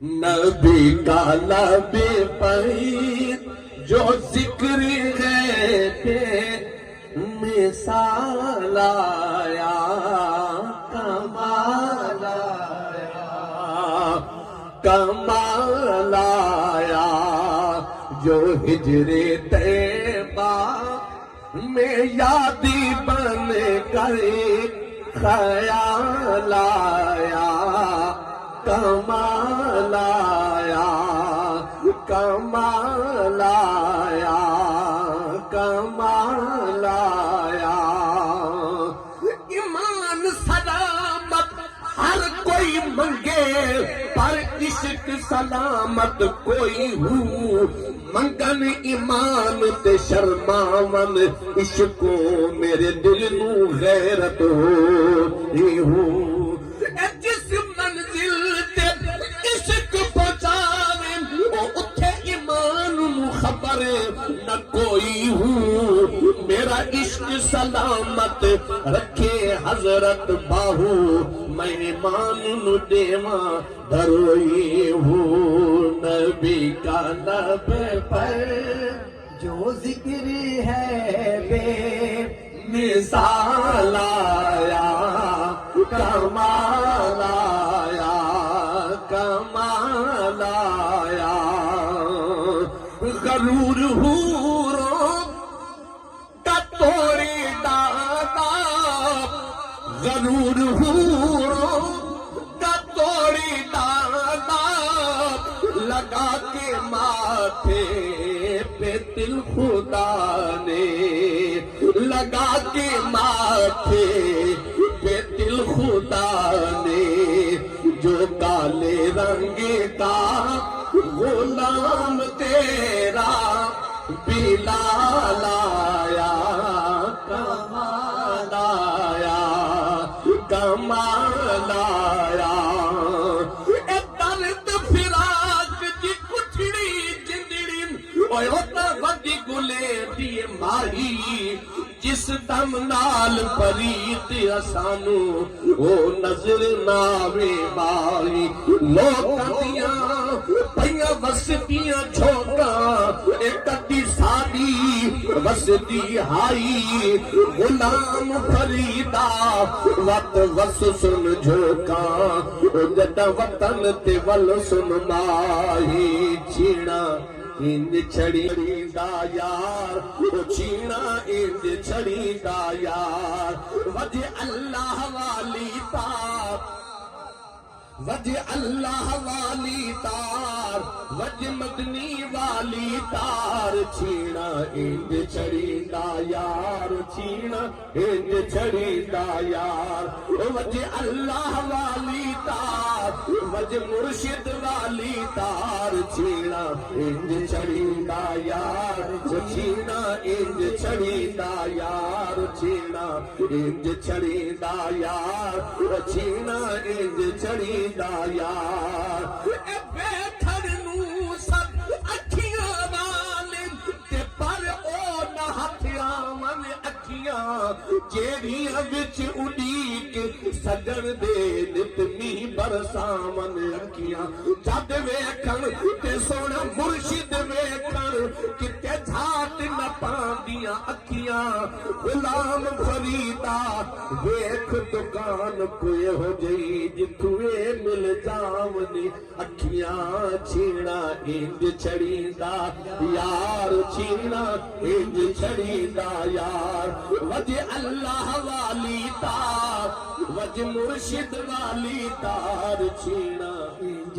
नबी का लबे पर जो जिक्र है पे मिसाल आया, कमाल आया, कमाल आया। जो हिजरे तैबा में यादी बन कर ख्याल आया, कमाल आया, कमाल आया, कमाल आया। ईमान सलामत हर कोई मंगे, पर इश्क सलामत कोई हूँ। मंगन ईमान ते शर्मावन, इश्को मेरे दिल नू गैरत हो हूँ। जिस मंजिल ते इश्क पहुंचावे, उथे ईमान नू खबर न कोई हूँ। मेरा इश्क सलामत रखे हजरत बाहू, मैं ईमान नू देवा धरोई हूँ। नबी का लब पर जो जिक्र है बे मिसाल आया, कमाल आया, कमाल आया। गरूर हूरों का तोड़ी दादा, गरूर हूरों का तोड़ी दादा। लगा के माथे पे तिल खुदा ने, लगा के माथे पे तिल खुदा ने। जो काले रंग का गुलाम तेरा बिलाल आया, कमाल आया, कमाल आया। ए दर्द फिराक दी कुछड़ी जिंदड़ी, ओए होता वदी गुले दी माही। जिस दम नाल परीत असानू ओ नजर नावे बाई। लोकां दियां पईयां वसदियां झोंकां, एक अद्धी साडी वसदी हाई। गुलाम फरीदा वत वस सुन झोंकां, जदा वतन ते वल सुन माही। छीना इंज छड़ीदा यार, ओ छीना इंज छड़ीदा यार। वजे अल्लाह वाली तार, वजे अल्लाह वाली तार, वजे मदनी वाली तार। छीना इंज छड़ीदा यार, छीना इंज छड़ीदा यार। वजे अल्लाह वाली तार, वजे मुर्शिद वाली तार। छीना इंज छड़ीदा यार, छीना इंज छड़ीदा यार। छीना इंज छड़ीदा यार, छीना इंज छड़ीदा यार। ए बैठन नू सब अखियां वाले, ते पर ओ ना हथियावन अखियां। जेड़ियां विच उड़ीक सजन दे नित मींह बरसावन अखियां। जद वेखण ते सोना मुर्शिद वेखण, किते झाट न पांदियां अखियां। गुलाम फरीदा वेख दुकान कोई हो जई, जिथुए मिल जावनी अखियां। छीना इंज छड़ीदा यार, छीना इंज छड़ीदा यार। वजे अल्लाह वाली तार, वजे मुर्शिद वाली तार। छीना इंज